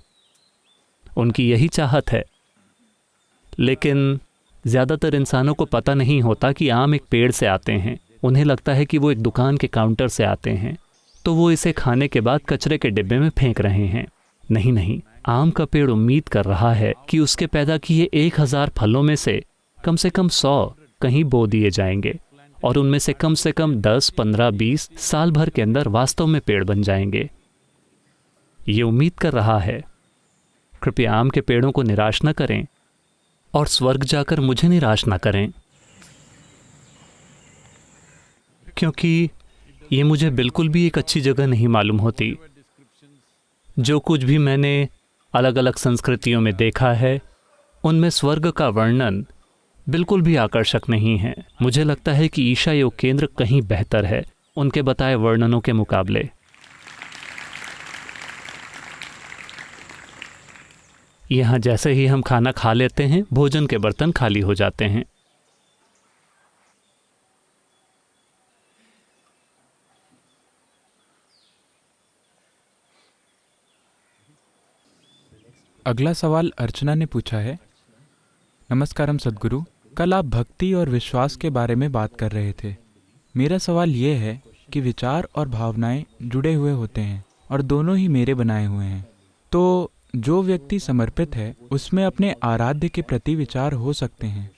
उनकी यही चाहत है। लेकिन ज़्यादातर इंसानों को पता नहीं होता कि आम एक पेड़ से आते हैं। उन्हें लगता है कि वो एक दुकान के काउंटर से आते हैं, तो वो इसे खाने के बाद कचरे के डिब्बे में फेंक रहे हैं। नहीं नहीं, आम का पेड़ उम्मीद कर रहा है कि उसके पैदा किए 1000 फलों में से कम 100 कहीं बो दिए जाएंगे, और उनमें से कम 10, 15, 20 साल भर के अंदर वास्तव में पेड़ बन जाएंगे। ये उम्मीद कर रहा है। कृपया आम के पेड़ों को निराश न करें और स्वर्ग जाकर मुझे निराश न करें, क्योंकि ये मुझे बिल्कुल भी एक अच्छी जगह नहीं मालूम होती। जो कुछ भी मैंने अलग अलग संस्कृतियों में देखा है, उनमें स्वर्ग का वर्णन बिल्कुल भी आकर्षक नहीं है। मुझे लगता है कि ईशा योग केंद्र कहीं बेहतर है उनके बताए वर्णनों के मुकाबले। यहाँ जैसे ही हम खाना खा लेते हैं, भोजन के बर्तन खाली हो जाते हैं। अगला सवाल अर्चना ने पूछा है। नमस्कारम सद्गुरु, कल आप भक्ति और विश्वास के बारे में बात कर रहे थे। मेरा सवाल ये है कि विचार और भावनाएं जुड़े हुए होते हैं और दोनों ही मेरे बनाए हुए हैं। तो जो व्यक्ति समर्पित है उसमें अपने आराध्य के प्रति विचार हो सकते हैं,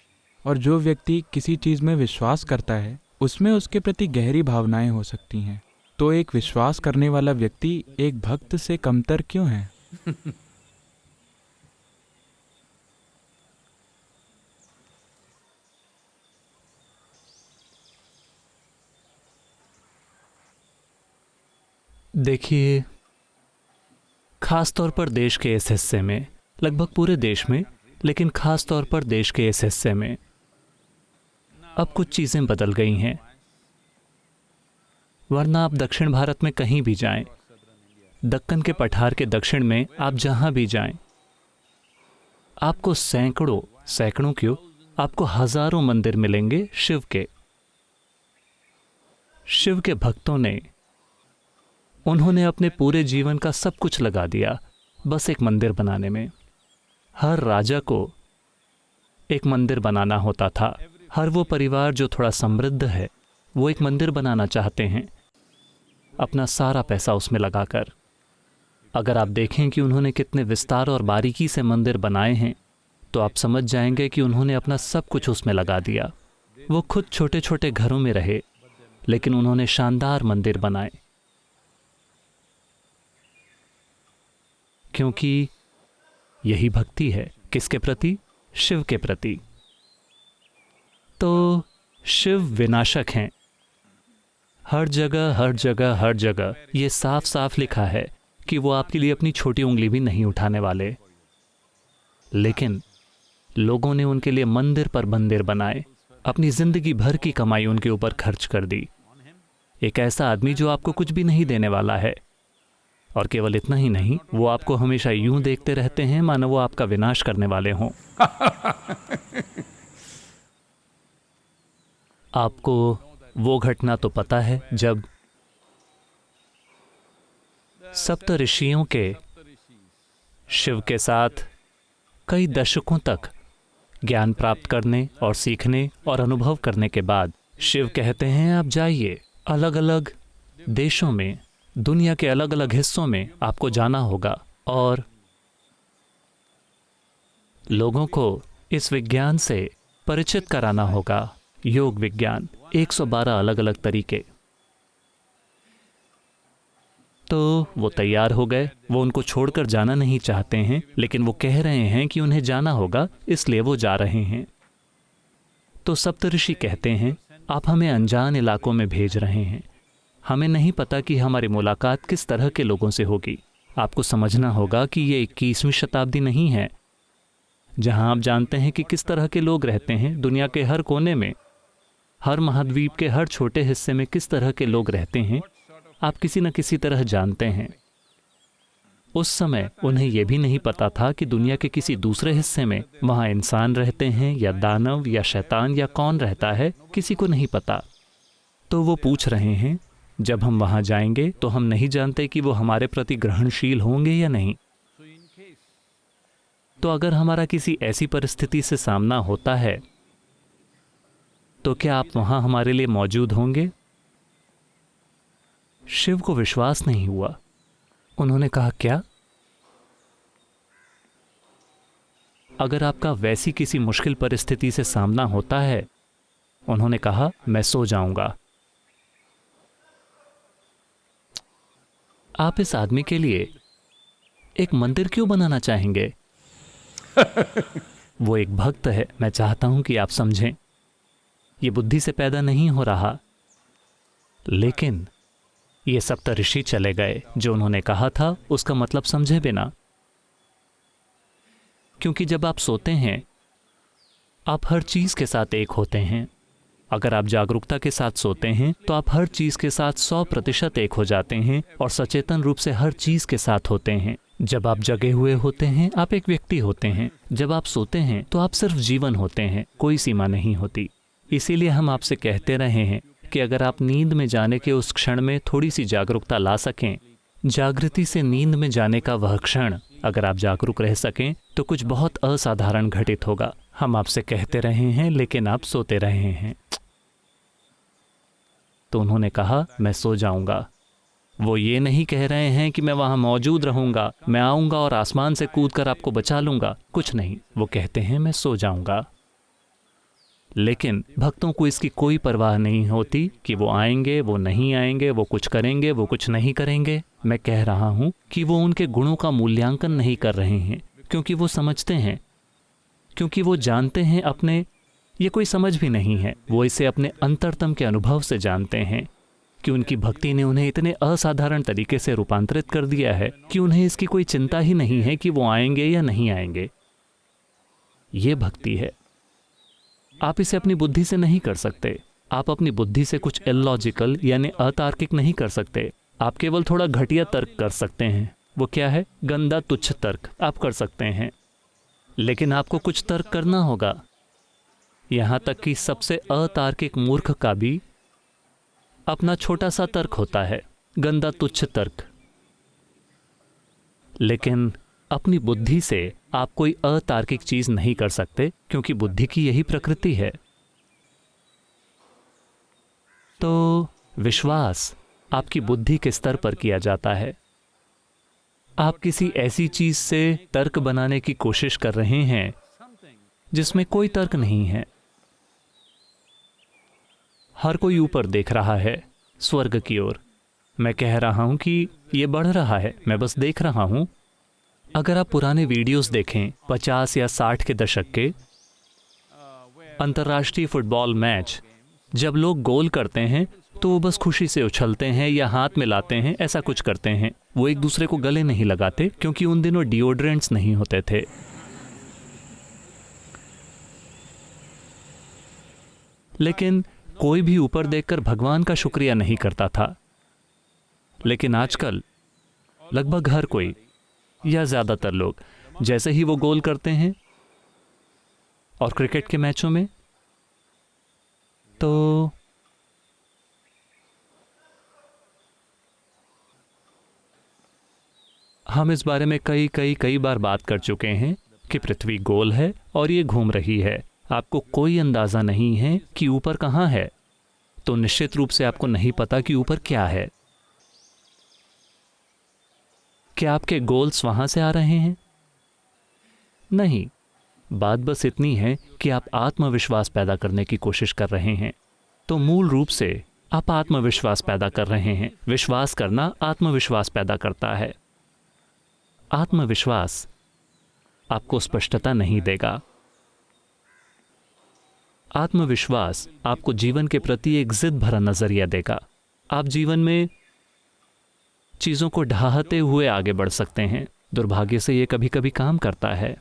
और जो व्यक्ति किसी चीज़ में विश्वास करता है उसमें उसके प्रति गहरी भावनाएं हो सकती हैं। तो एक विश्वास करने वाला व्यक्ति एक भक्त से कमतर क्यों है? देखिए, खास तौर पर देश के इस हिस्से में, लगभग पूरे देश में, लेकिन खास तौर पर देश के इस हिस्से में अब कुछ चीज़ें बदल गई हैं। वरना आप दक्षिण भारत में कहीं भी जाएं, दक्कन के पठार के दक्षिण में आप जहां भी जाएं, आपको सैकड़ों क्यों, आपको हजारों मंदिर मिलेंगे शिव के। शिव के भक्तों ने, उन्होंने अपने पूरे जीवन का सब कुछ लगा दिया बस एक मंदिर बनाने में। हर राजा को एक मंदिर बनाना होता था। हर वो परिवार जो थोड़ा समृद्ध है, वो एक मंदिर बनाना चाहते हैं, अपना सारा पैसा उसमें लगाकर। अगर आप देखें कि उन्होंने कितने विस्तार और बारीकी से मंदिर बनाए हैं, तो आप समझ जाएंगे कि उन्होंने अपना सब कुछ उसमें लगा दिया। वो खुद छोटे छोटे घरों में रहे, लेकिन उन्होंने शानदार मंदिर बनाए, क्योंकि यही भक्ति है। किसके प्रति? शिव के प्रति। तो शिव विनाशक हैं। हर जगह हर जगह हर जगह ये साफ साफ लिखा है कि वो आपके लिए अपनी छोटी उंगली भी नहीं उठाने वाले। लेकिन लोगों ने उनके लिए मंदिर पर मंदिर बनाए, अपनी जिंदगी भर की कमाई उनके ऊपर खर्च कर दी। एक ऐसा आदमी जो आपको कुछ भी नहीं देने वाला है, और केवल इतना ही नहीं, वो आपको हमेशा यूं देखते रहते हैं मानो वो आपका विनाश करने वाले हों। आपको वो घटना तो पता है जब सप्त ऋषियों के शिव के साथ कई दशकों तक ज्ञान प्राप्त करने और सीखने और अनुभव करने के बाद शिव कहते हैं आप जाइए, अलग अलग देशों में, दुनिया के अलग अलग हिस्सों में आपको जाना होगा और लोगों को इस विज्ञान से परिचित कराना होगा। योग विज्ञान, 112 अलग अलग तरीके। तो वो तैयार हो गए। वो उनको छोड़कर जाना नहीं चाहते हैं, लेकिन वो कह रहे हैं कि उन्हें जाना होगा, इसलिए वो जा रहे हैं। तो सप्तऋषि कहते हैं आप हमें अनजान इलाकों में भेज रहे हैं, हमें नहीं पता कि हमारी मुलाकात किस तरह के लोगों से होगी। आपको समझना होगा कि ये 21वीं शताब्दी नहीं है जहां आप जानते हैं कि किस तरह के लोग रहते हैं। दुनिया के हर कोने में, हर महाद्वीप के हर छोटे हिस्से में किस तरह के लोग रहते हैं आप किसी न किसी तरह जानते हैं। उस समय उन्हें यह भी नहीं पता था कि दुनिया के किसी दूसरे हिस्से में वहां इंसान रहते हैं या दानव या शैतान या कौन रहता है, किसी को नहीं पता। तो वो पूछ रहे हैं जब हम वहां जाएंगे तो हम नहीं जानते कि वो हमारे प्रति ग्रहणशील होंगे या नहीं। तो अगर हमारा किसी ऐसी परिस्थिति से सामना होता है तो क्या आप वहां हमारे लिए मौजूद होंगे? शिव को विश्वास नहीं हुआ। उन्होंने कहा क्या? अगर आपका वैसी किसी मुश्किल परिस्थिति से सामना होता है, उन्होंने कहा मैं सो जाऊंगा। आप इस आदमी के लिए एक मंदिर क्यों बनाना चाहेंगे? वो एक भक्त है। मैं चाहता हूं कि आप समझें, ये बुद्धि से पैदा नहीं हो रहा। लेकिन ये सप्तऋषि चले गए। जो उन्होंने कहा था उसका मतलब समझे बिना। क्योंकि जब आप सोते हैं आप हर चीज के साथ एक होते हैं। अगर आप जागरूकता के साथ सोते हैं तो आप हर चीज के साथ 100% एक हो जाते हैं और सचेतन रूप से हर चीज के साथ होते हैं। जब आप जगे हुए होते हैं आप एक व्यक्ति होते हैं। जब आप सोते हैं तो आप सिर्फ जीवन होते हैं, कोई सीमा नहीं होती। इसीलिए हम आपसे कहते रहे हैं कि अगर आप नींद में जाने के उस क्षण में थोड़ी सी जागरूकता ला सकें, जागृति से नींद में जाने का वह क्षण अगर आप जागरूक रह सकें तो कुछ बहुत असाधारण घटित होगा। हम आपसे कहते रहे हैं लेकिन आप सोते रहे हैं। तो उन्होंने कहा मैं सो जाऊंगा। वो ये नहीं कह रहे हैं कि मैं वहां मौजूद रहूंगा, मैं आऊंगा और आसमान से कूदकर आपको बचा लूंगा, कुछ नहीं। वो कहते हैं मैं सो जाऊंगा। लेकिन भक्तों को इसकी कोई परवाह नहीं होती कि वो आएंगे, वो नहीं आएंगे, वो कुछ करेंगे, वो कुछ नहीं करेंगे। मैं कह रहा हूं कि वो उनके गुणों का मूल्यांकन नहीं कर रहे हैं, क्योंकि वो समझते हैं, क्योंकि वो जानते हैं अपने, ये कोई समझ भी नहीं है, वो इसे अपने अंतरतम के अनुभव से जानते हैं कि उनकी भक्ति ने उन्हें इतने असाधारण तरीके से रूपांतरित कर दिया है कि उन्हें इसकी कोई चिंता ही नहीं है कि वो आएंगे या नहीं आएंगे। ये भक्ति है। आप इसे अपनी बुद्धि से नहीं कर सकते। आप अपनी बुद्धि से कुछ इलॉजिकल यानी अतार्किक नहीं कर सकते। आप केवल थोड़ा घटिया तर्क कर सकते हैं। वो क्या है? गंदा तुच्छ तर्क आप कर सकते हैं। लेकिन आपको कुछ तर्क करना होगा। यहां तक कि सबसे अतार्किक मूर्ख का भी अपना छोटा सा तर्क होता है, गंदा तुच्छ तर्क। लेकिन अपनी बुद्धि से आप कोई अतार्किक चीज नहीं कर सकते, क्योंकि बुद्धि की यही प्रकृति है। तो विश्वास आपकी बुद्धि के स्तर पर किया जाता है। आप किसी ऐसी चीज से तर्क बनाने की कोशिश कर रहे हैं जिसमें कोई तर्क नहीं है। हर कोई ऊपर देख रहा है, स्वर्ग की ओर। मैं कह रहा हूं कि ये बढ़ रहा है, मैं बस देख रहा हूं। अगर आप पुराने वीडियोस देखें 50 या 60 के दशक के अंतर्राष्ट्रीय फुटबॉल मैच, जब लोग गोल करते हैं तो वो बस खुशी से उछलते हैं या हाथ मिलाते हैं, ऐसा कुछ करते हैं। वो एक दूसरे को गले नहीं लगाते क्योंकि उन दिनों डिओड्रेंट्स नहीं होते थे। लेकिन कोई भी ऊपर देखकर भगवान का शुक्रिया नहीं करता था। लेकिन आजकल लगभग हर कोई या ज्यादातर लोग जैसे ही वो गोल करते हैं, और क्रिकेट के मैचों में तो हम इस बारे में कई बार बात कर चुके हैं कि पृथ्वी गोल है और ये घूम रही है। आपको कोई अंदाजा नहीं है कि ऊपर कहाँ है, तो निश्चित रूप से आपको नहीं पता कि ऊपर क्या है। क्या आपके गोल्स वहां से आ रहे हैं? नहीं। बात बस इतनी है कि आप आत्मविश्वास पैदा करने की कोशिश कर रहे हैं। तो मूल रूप से आप आत्मविश्वास पैदा कर रहे हैं। विश्वास करना आत्मविश्वास पैदा करता है। आत्मविश्वास आपको स्पष्टता नहीं देगा। आत्मविश्वास आपको जीवन के प्रति एक जिद भरा नजरिया देगा। आप जीवन में चीजों को ढाहते हुए आगे बढ़ सकते हैं। दुर्भाग्य से यह कभी कभी काम करता है।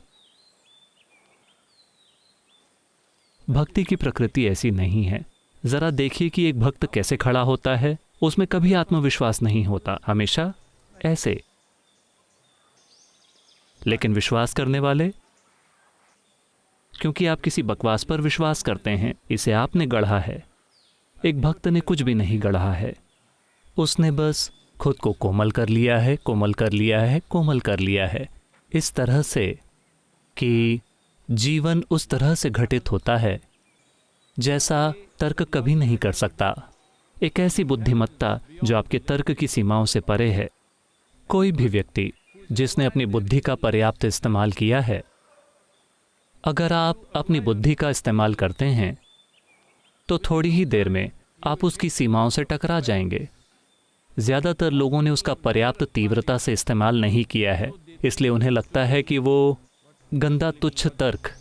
भक्ति की प्रकृति ऐसी नहीं है। जरा देखिए कि एक भक्त कैसे खड़ा होता है। उसमें कभी आत्मविश्वास नहीं होता, हमेशा ऐसे। लेकिन विश्वास करने वाले, क्योंकि आप किसी बकवास पर विश्वास करते हैं, इसे आपने गढ़ा है। एक भक्त ने कुछ भी नहीं गढ़ा है। उसने बस खुद को कोमल कर लिया है, कोमल कर लिया है, कोमल कर लिया है, इस तरह से कि जीवन उस तरह से घटित होता है जैसा तर्क कभी नहीं कर सकता। एक ऐसी बुद्धिमत्ता जो आपके तर्क की सीमाओं से परे है। कोई भी व्यक्ति जिसने अपनी बुद्धि का पर्याप्त इस्तेमाल किया है, अगर आप अपनी बुद्धि का इस्तेमाल करते हैं तो थोड़ी ही देर में आप उसकी सीमाओं से टकरा जाएंगे। ज़्यादातर लोगों ने उसका पर्याप्त तीव्रता से इस्तेमाल नहीं किया है, इसलिए उन्हें लगता है कि वो गंदा तुच्छ तर्क।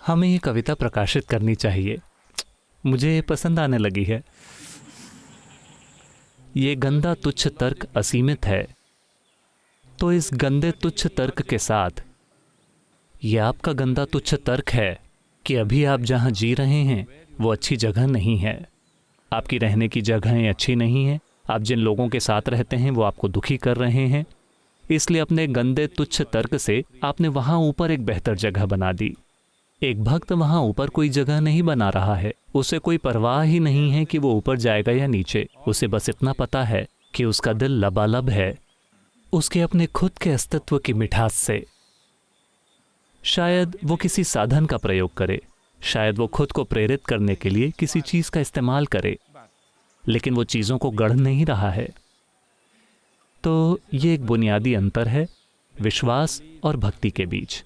हमें ये कविता प्रकाशित करनी चाहिए, मुझे पसंद आने लगी है। ये गंदा तुच्छ तर्क असीमित है। तो इस गंदे तुच्छ तर्क के साथ ये आपका गंदा तुच्छ तर्क है कि अभी आप जहां जी रहे हैं वो अच्छी जगह नहीं है। आपकी रहने की जगहें अच्छी नहीं हैं। आप जिन लोगों के साथ रहते हैं वो आपको दुखी कर रहे हैं। इसलिए अपने गंदे तुच्छ तर्क से आपने वहां ऊपर एक बेहतर जगह बना दी। एक भक्त वहां ऊपर कोई जगह नहीं बना रहा है। उसे कोई परवाह ही नहीं है कि वो ऊपर जाएगा या नीचे। उसे बस इतना पता है कि उसका दिल लबालब है उसके अपने खुद के अस्तित्व की मिठास से। शायद वो किसी साधन का प्रयोग करे, शायद वो खुद को प्रेरित करने के लिए किसी चीज का इस्तेमाल करे, लेकिन वो चीजों को गढ़ नहीं रहा है। तो ये एक बुनियादी अंतर है विश्वास और भक्ति के बीच।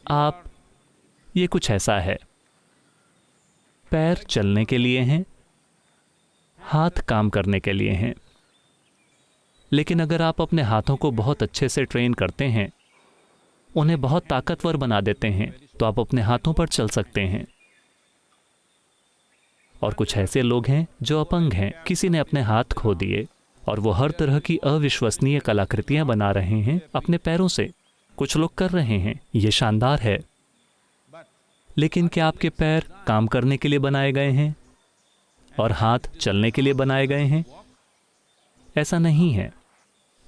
आप ये कुछ ऐसा है, पैर चलने के लिए हैं, हाथ काम करने के लिए हैं। लेकिन अगर आप अपने हाथों को बहुत अच्छे से ट्रेन करते हैं, उन्हें बहुत ताकतवर बना देते हैं, तो आप अपने हाथों पर चल सकते हैं। और कुछ ऐसे लोग हैं जो अपंग हैं, किसी ने अपने हाथ खो दिए और वो हर तरह की अविश्वसनीय कलाकृतियां बना रहे हैं अपने पैरों से। कुछ लोग कर रहे हैं, ये शानदार है। लेकिन क्या आपके पैर काम करने के लिए बनाए गए हैं और हाथ चलने के लिए बनाए गए हैं? ऐसा नहीं है।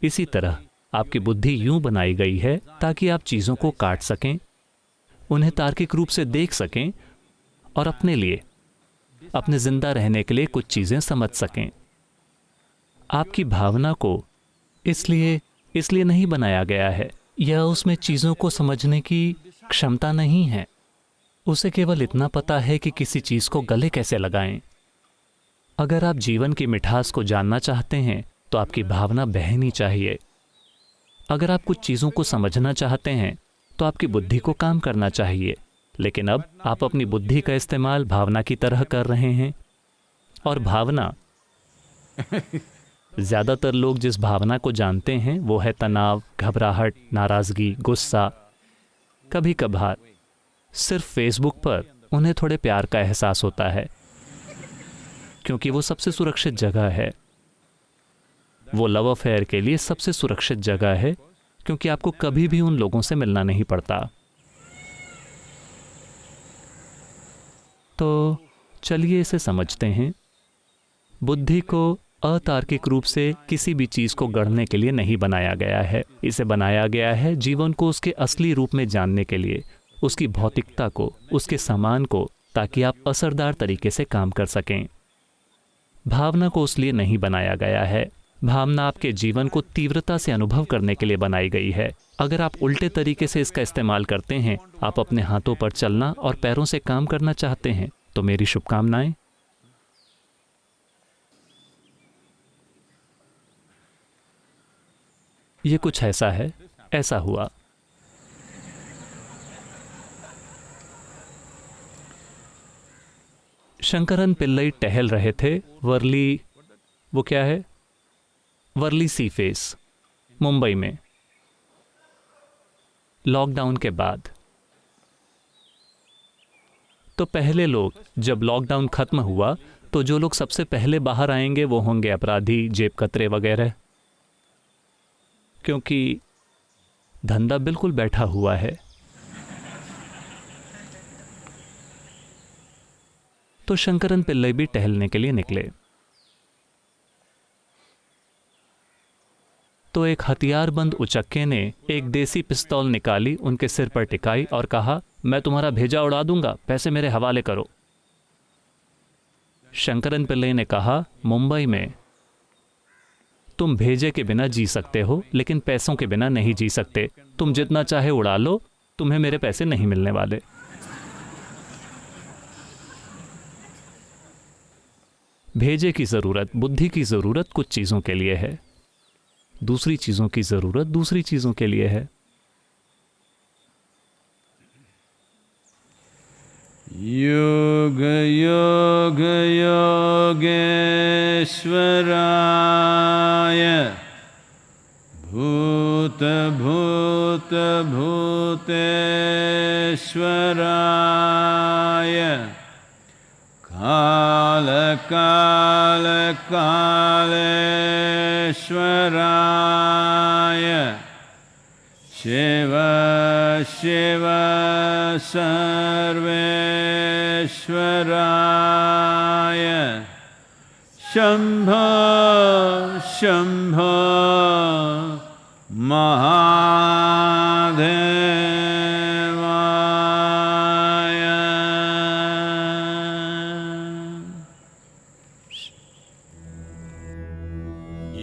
इसी तरह आपकी बुद्धि यूं बनाई गई है ताकि आप चीजों को काट सकें, उन्हें तार्किक रूप से देख सकें और अपने लिए, अपने जिंदा रहने के लिए कुछ चीजें समझ सकें। आपकी भावना को इसलिए नहीं बनाया गया है, यह उसमें चीजों को समझने की क्षमता नहीं है। उसे केवल इतना पता है कि किसी चीज को गले कैसे लगाएं। अगर आप जीवन की मिठास को जानना चाहते हैं तो आपकी भावना बहनी चाहिए। अगर आप कुछ चीजों को समझना चाहते हैं तो आपकी बुद्धि को काम करना चाहिए। लेकिन अब आप अपनी बुद्धि का इस्तेमाल भावना की तरह कर रहे हैं। और भावना, ज़्यादातर लोग जिस भावना को जानते हैं वो है तनाव, घबराहट, नाराज़गी, गुस्सा। कभी कभार सिर्फ फेसबुक पर उन्हें थोड़े प्यार का एहसास होता है, क्योंकि वो सबसे सुरक्षित जगह है। वो लव अफेयर के लिए सबसे सुरक्षित जगह है, क्योंकि आपको कभी भी उन लोगों से मिलना नहीं पड़ता। तो चलिए इसे समझते हैं। बुद्धि को अतार्किक रूप से किसी भी चीज को गढ़ने के लिए नहीं बनाया गया है। इसे बनाया गया है जीवन को उसके असली रूप में जानने के लिए, उसकी भौतिकता को, उसके सामान को, ताकि आप असरदार तरीके से काम कर सकें। भावना को उस लिए नहीं बनाया गया है। भावना आपके जीवन को तीव्रता से अनुभव करने के लिए बनाई गई है। अगर आप उल्टे तरीके से इसका इस्तेमाल करते हैं, आप अपने हाथों पर चलना और पैरों से काम करना चाहते हैं, तो मेरी शुभकामनाएं। ये कुछ ऐसा है, ऐसा हुआ। शंकरन पिल्लई टहल रहे थे वर्ली, वो क्या है, वर्ली सी फेस, मुंबई में, लॉकडाउन के बाद। तो पहले लोग, जब लॉकडाउन खत्म हुआ तो जो लोग सबसे पहले बाहर आएंगे वो होंगे अपराधी, जेब कतरे वगैरह, क्योंकि धंधा बिल्कुल बैठा हुआ है। तो शंकरन पिल्लई भी टहलने के लिए निकले। तो एक हथियारबंद उचक्के ने एक देसी पिस्तौल निकाली, उनके सिर पर टिकाई और कहा, मैं तुम्हारा भेजा उड़ा दूंगा, पैसे मेरे हवाले करो। शंकरन पिल्लई ने कहा, मुंबई में तुम भेजे के बिना जी सकते हो, लेकिन पैसों के बिना नहीं जी सकते। तुम जितना चाहे उड़ा लो, तुम्हें मेरे पैसे नहीं मिलने वाले। भेजे की जरूरत, बुद्धि की जरूरत कुछ चीजों के लिए है, दूसरी चीजों की जरूरत दूसरी चीजों के लिए है। योग योग योगेश्वराय भूत भूत भूतेश्वराय काल काल कालेश्वराय शिव शिव सर्वेश्वराय शंभो शंभो महादेवाय।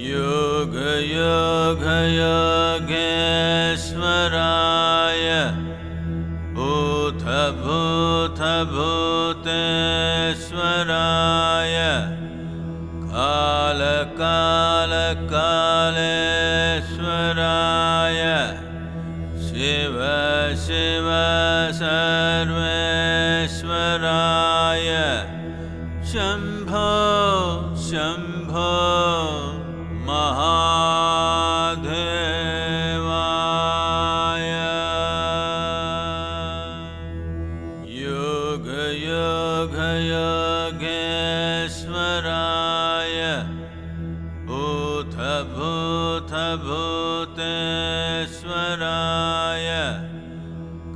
योग योग योगेश्वराय भूत भूत भूतेश्वराय काल काल कालेश्वराय शिव शिव सर्वेश्वराय शंभो शंभो महादेवाय। योग योग योगेश्वराय भूत भूत भूतेश्वराय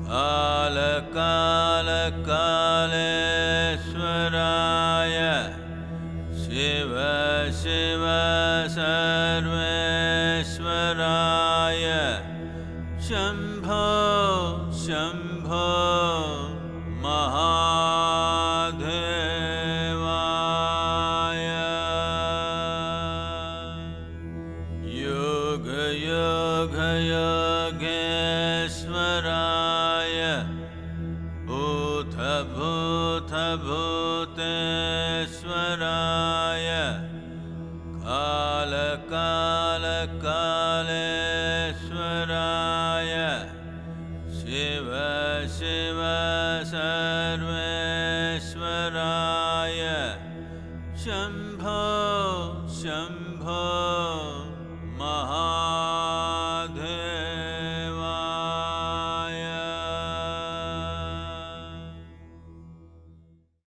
काल काल कालेश्वराय शिव शिव सर्वेश्वराय शंभो शंभो महादेवाय। योग योग योगेश्वराय भूत भूत भूतेश्वराय काल काल कालेश्वराय शिव शिव सर्वेश्वराय शम्य